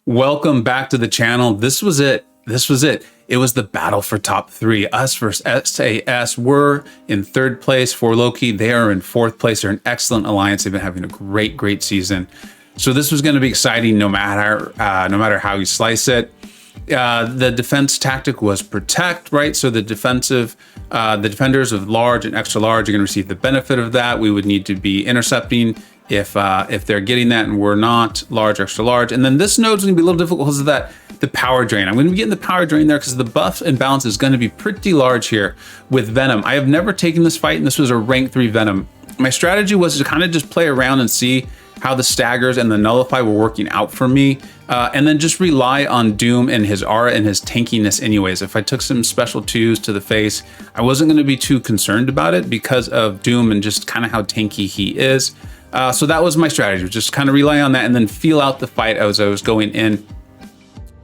Welcome back to the channel. This was it. It was the battle for top 3. Us versus SAS. We're in 3rd place for Loki. They are in 4th place. They're an excellent alliance. They've been having a great season. So this was going to be exciting no matter how you slice it. The defense tactic was protect, right? So the defenders of large and extra large are going to receive the benefit of that. We would need to be intercepting if they're getting that and we're not, large, extra large. And then this node's going to be a little difficult because of that, the power drain. I'm going to be getting the power drain there because the buff and balance is going to be pretty large here with Venom. I have never taken this fight, and this was a rank 3 Venom. My strategy was to kind of just play around and see how the staggers and the nullify were working out for me, and then just rely on Doom and his aura and his tankiness anyways. If I took some special 2s to the face, I wasn't going to be too concerned about it because of Doom and just kind of how tanky he is. So that was my strategy, just kind of rely on that and then feel out the fight as I was going in.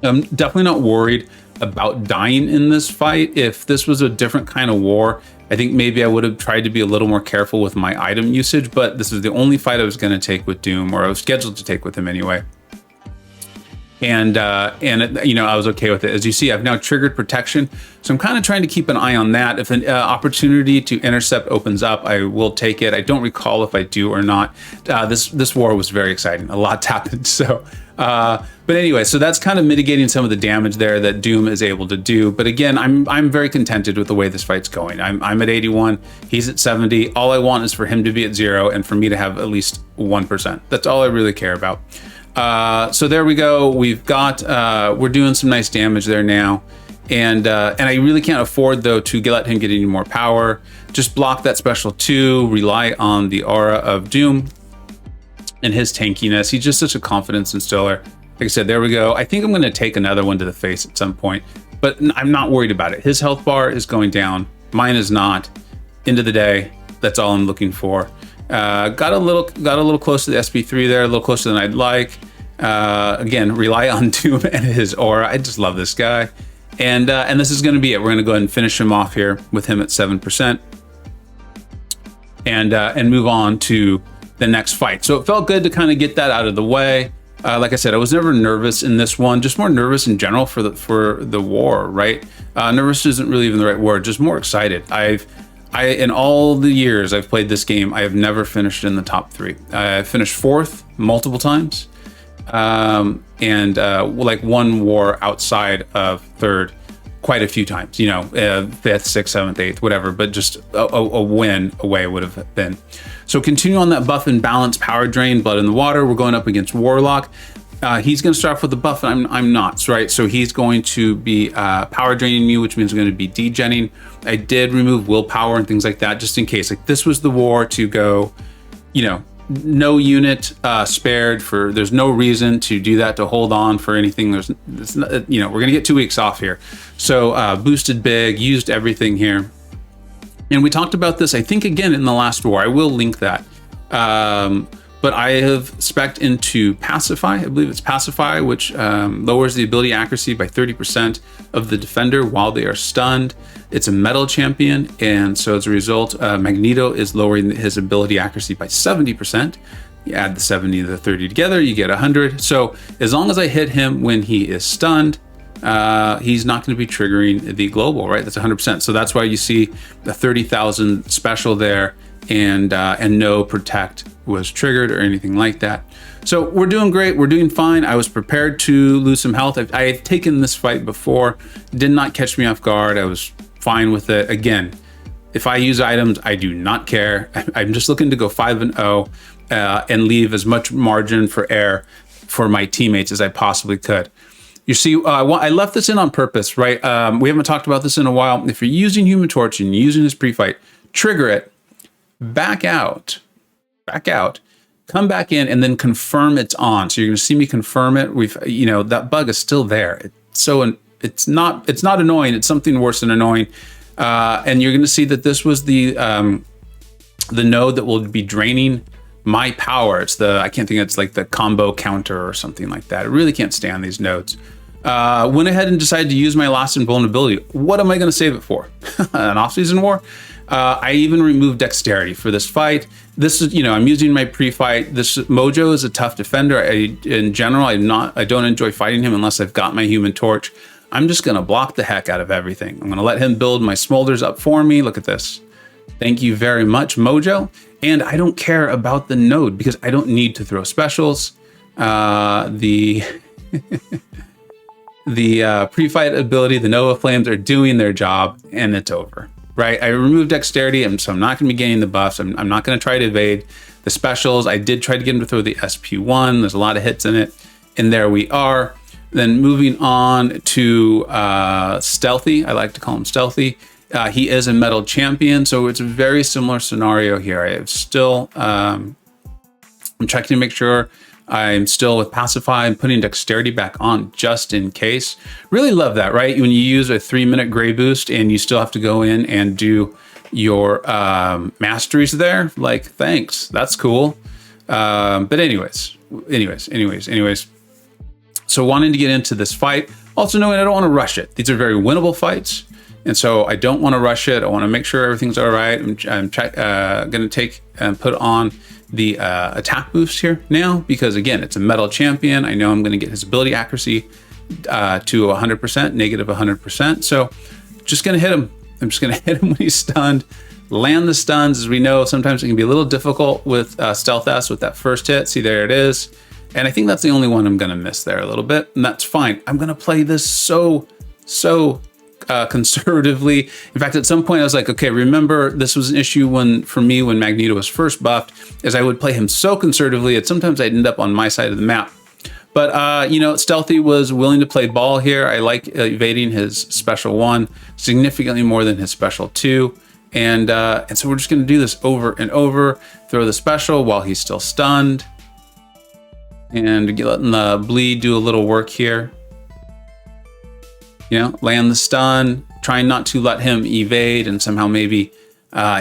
I'm definitely not worried about dying in this fight. If this was a different kind of war, I think maybe I would have tried to be a little more careful with my item usage, but this is the only fight I was going to take with Doom, or I was scheduled to take with him anyway. And you know, I was okay with it. As you see, I've now triggered protection, so I'm kind of trying to keep an eye on that. If an opportunity to intercept opens up, I will take it. I don't recall if I do or not. This war was very exciting. A lot happened. So, but anyway, so that's kind of mitigating some of the damage there that Doom is able to do. But again, I'm very contented with the way this fight's going. I'm at 81. He's at 70. All I want is for him to be at 0 and for me to have at least 1%. That's all I really care about. So there we go. We've got, we're doing some nice damage there now. And I really can't afford though to let him get any more power. Just block that special 2, rely on the aura of Doom and his tankiness. He's just such a confidence instiller. Like I said, there we go. I think I'm going to take another one to the face at some point, but I'm not worried about it. His health bar is going down. Mine is not. End of the day, that's all I'm looking for. Got a little close to the SP3 there, a little closer than I'd like. Again, rely on Doom and his aura. I just love this guy. And this is going to be it. We're going to go ahead and finish him off here with him at 7%. And move on to the next fight. So it felt good to kind of get that out of the way. Like I said, I was never nervous in this one, just more nervous in general for the war, right? Nervous isn't really even the right word, just more excited. In all the years I've played this game, I have never finished in the top 3. I finished 4th multiple times. Like one war outside of 3rd quite a few times, you know, 5th, 6th, 7th, 8th, whatever, but just a win away would have been. So continue on that buff and balance power drain, blood in the water. We're going up against Warlock. He's going to start off with the buff, and I'm not, right? So he's going to be power draining me, which means I'm going to be degenning. I did remove willpower and things like that, just in case. Like, this was the war to go, you know, no unit spared. There's no reason to do that, to hold on for anything. You know, we're gonna get 2 weeks off here. So boosted big, used everything here. And we talked about this, I think, again in the last war. I will link that. But I have spec'd into Pacify. I believe it's Pacify, which lowers the ability accuracy by 30% of the defender while they are stunned. It's a metal champion, and so as a result, Magneto is lowering his ability accuracy by 70%. You add the 70 to the 30 together, you get 100. So as long as I hit him when he is stunned, he's not going to be triggering the global, right? That's 100%. So that's why you see the 30,000 special there, and no protect was triggered or anything like that. So we're doing great. We're doing fine. I was prepared to lose some health. I had taken this fight before. Did not catch me off guard. I was fine with it. Again, if I use items, I do not care. I'm just looking to go 5-0 and leave as much margin for error for my teammates as I possibly could. You see, I left this in on purpose, right? We haven't talked about this in a while. If you're using Human Torch and you're using this pre-fight, trigger it, back out, come back in, and then confirm it's on. So you're going to see me confirm it. You know, that bug is still there. It's not annoying. It's something worse than annoying. And you're going to see that this was the node that will be draining my power. I can't think, it's like the combo counter or something like that. I really can't stand these nodes. Went ahead and decided to use my last invulnerability. What am I going to save it for? An off-season war? I even removed dexterity for this fight. this is, you know, I'm using my pre-fight. This Mojo is a tough defender. In general, I don't enjoy fighting him unless I've got my Human Torch. I'm just going to block the heck out of everything. I'm going to let him build my smolders up for me. Look at this. Thank you very much, Mojo. And I don't care about the node because I don't need to throw specials. The pre-fight ability, the Nova Flames are doing their job, and it's over, right? I removed dexterity, so I'm not going to be gaining the buffs. I'm not going to try to evade the specials. I did try to get him to throw the SP1. There's a lot of hits in it, and there we are. Then moving on to Stealthy. I like to call him Stealthy. He is a metal champion, so it's a very similar scenario here. I have still, I'm checking to make sure I'm still with Pacify. I'm putting dexterity back on just in case. Really love that, right? When you use a 3-minute gray boost and you still have to go in and do your masteries there, like, thanks, that's cool. But anyways. So wanting to get into this fight, also knowing I don't want to rush it. These are very winnable fights. And so I don't want to rush it. I want to make sure everything's all right. I'm going to take and put on the attack boost here now, because again, it's a metal champion. I know I'm going to get his ability accuracy to 100%, negative 100%. So just going to hit him. I'm just going to hit him when he's stunned. Land the stuns. As we know, sometimes it can be a little difficult with Stealth S with that first hit. See, there it is. And I think that's the only one I'm going to miss there a little bit. And that's fine. I'm going to play this so conservatively. In fact, at some point I was like, okay, remember this was an issue for me when Magneto was first buffed, is I would play him so conservatively that sometimes I'd end up on my side of the map. But, you know, Stealthy was willing to play ball here. I like evading his special 1 significantly more than his special 2. And so we're just going to do this over and over, throw the special while he's still stunned. And letting the bleed do a little work here. You know, land the stun, trying not to let him evade and somehow maybe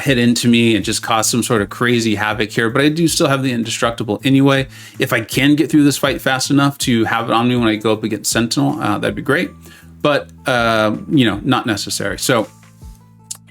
hit into me and just cause some sort of crazy havoc here. But I do still have the indestructible anyway. If I can get through this fight fast enough to have it on me when I go up against Sentinel, that'd be great. But, you know, not necessary. So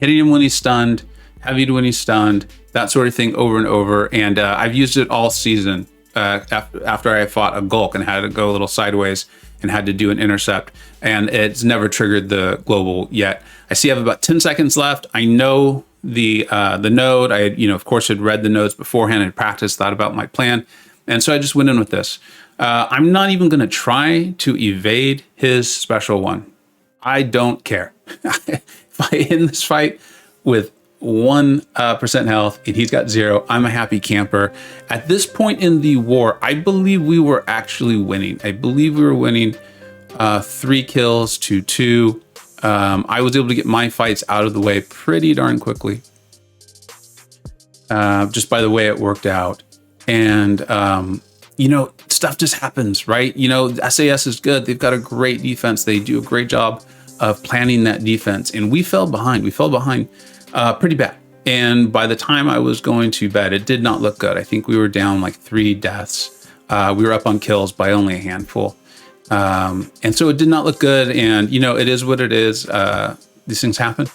hitting him when he's stunned, heavy when he's stunned, that sort of thing over and over. And I've used it all season. After I fought a Gulk and had to go a little sideways and had to do an intercept, and it's never triggered the global yet. I see I have about 10 seconds left. I know the node. I, you know, of course, had read the nodes beforehand and practiced, thought about my plan, and so I just went in with this. I'm not even going to try to evade his special 1. I don't care. If I end this fight with 1% health and he's got 0, I'm a happy camper. At this point in the war, I believe we were actually winning. I believe we were winning 3 kills to 2. I was able to get my fights out of the way pretty darn quickly, just by the way it worked out. And you know, stuff just happens, right? You know, SAS is good. They've got a great defense. They do a great job of planning that defense, and we fell behind. We fell behind pretty bad. And by the time I was going to bed, it did not look good. I think we were down like 3 deaths. We were up on kills by only a handful. And so it did not look good. And, you know, it is what it is. These things happen.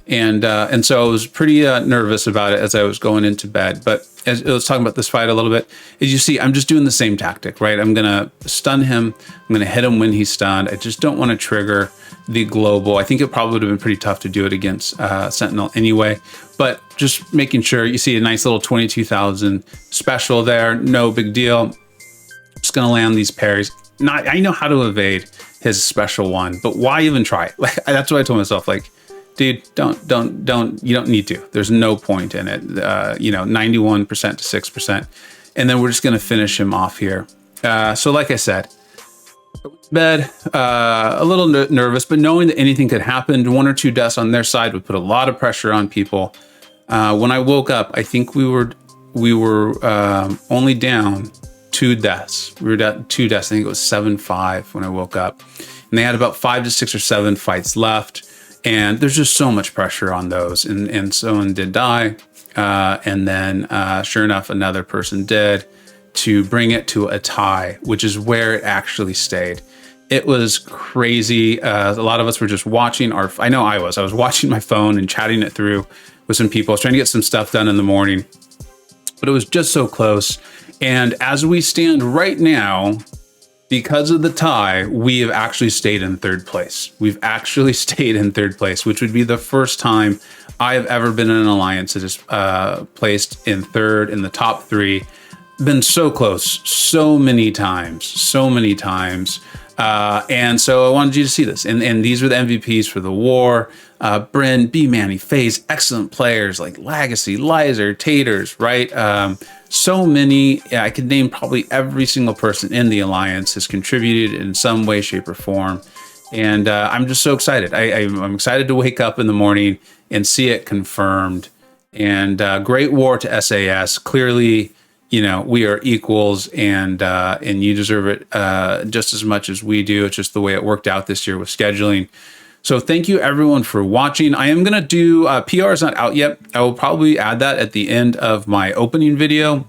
And so I was pretty nervous about it as I was going into bed. But as I was talking about this fight a little bit, as you see, I'm just doing the same tactic, right? I'm going to stun him. I'm going to hit him when he's stunned. I just don't want to trigger the global. I think it probably would have been pretty tough to do it against Sentinel anyway, but just making sure. You see a nice little 22,000 special there. No big deal. Just going to land these parries. I know how to evade his special 1, but why even try? Like, that's what I told myself. Like, dude, don't, you don't need to. There's no point in it. You know, 91% to 6%. And then we're just going to finish him off here. So like I said, bed, a little nervous, but knowing that anything could happen, 1 or 2 deaths on their side would put a lot of pressure on people. When I woke up, I think we were only down 2 deaths. We were down 2 deaths. I think it was 7-5 when I woke up, and they had about 5 to 6 or 7 fights left. And there's just so much pressure on those. And someone did die. And then sure enough, another person did, to bring it to a tie, which is where it actually stayed. It was crazy. A lot of us were just watching I know I was watching my phone and chatting it through with some people. I was trying to get some stuff done in the morning. but it was just so close. And as we stand right now, because of the tie, we have actually stayed in third place. We've actually stayed in third place, which would be the first time I have ever been in an alliance that is placed in third in the top 3. Been so close, so many times. And so I wanted you to see this. And these were the MVPs for the war. Bryn, B Manny, FaZe, excellent players like Legacy, Lizer, Taters, right? So many. I could name probably every single person in the alliance has contributed in some way, shape, or form. And I'm just so excited. I'm excited to wake up in the morning and see it confirmed. And great war to SAS. Clearly, you know, we are equals, and you deserve it just as much as we do. It's just the way it worked out this year with scheduling. So thank you everyone for watching. I am gonna do PR is not out yet. I will probably add that at the end of my opening video,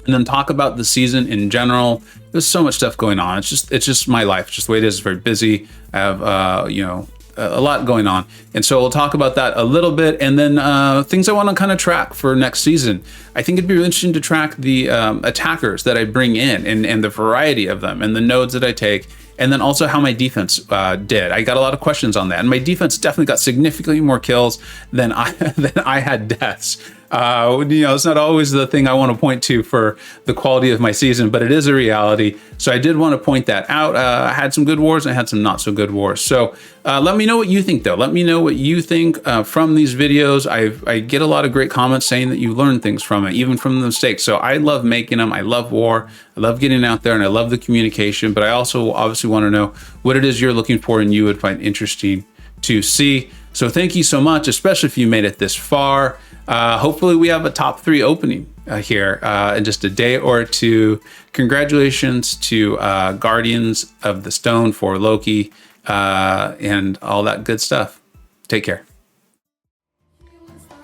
and then talk about the season in general. There's so much stuff going on. It's just my life. It's just the way it is. It's very busy. I have you know, a lot going on. And so we'll talk about that a little bit, and then things I want to kind of track for next season. I think it'd be really interesting to track the attackers that I bring in, and the variety of them, and the nodes that I take, and then also how my defense did. I got a lot of questions on that, and my defense definitely got significantly more kills than I had deaths. You know, it's not always the thing I want to point to for the quality of my season, but it is a reality. So I did want to point that out. I had some good wars, and I had some not so good wars. So let me know what you think, though. Let me know what you think from these videos. I get a lot of great comments saying that you learn things from it, even from the mistakes. So I love making them. I love war. I love getting out there, and I love the communication. But I also obviously want to know what it is you're looking for and you would find interesting to see. So thank you so much, especially if you made it this far. Hopefully we have a top 3 opening here in just a day or two. Congratulations to Guardians of the Stone for Loki and all that good stuff. Take care.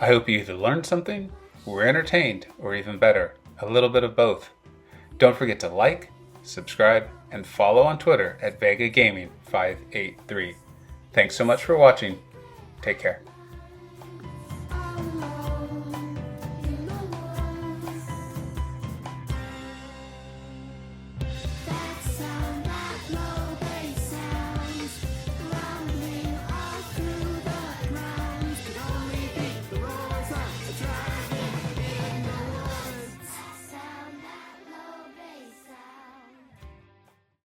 I hope you either learned something, were entertained, or even better, a little bit of both. Don't forget to like, subscribe, and follow on Twitter at Vega Gaming 583. Thanks so much for watching. Take care.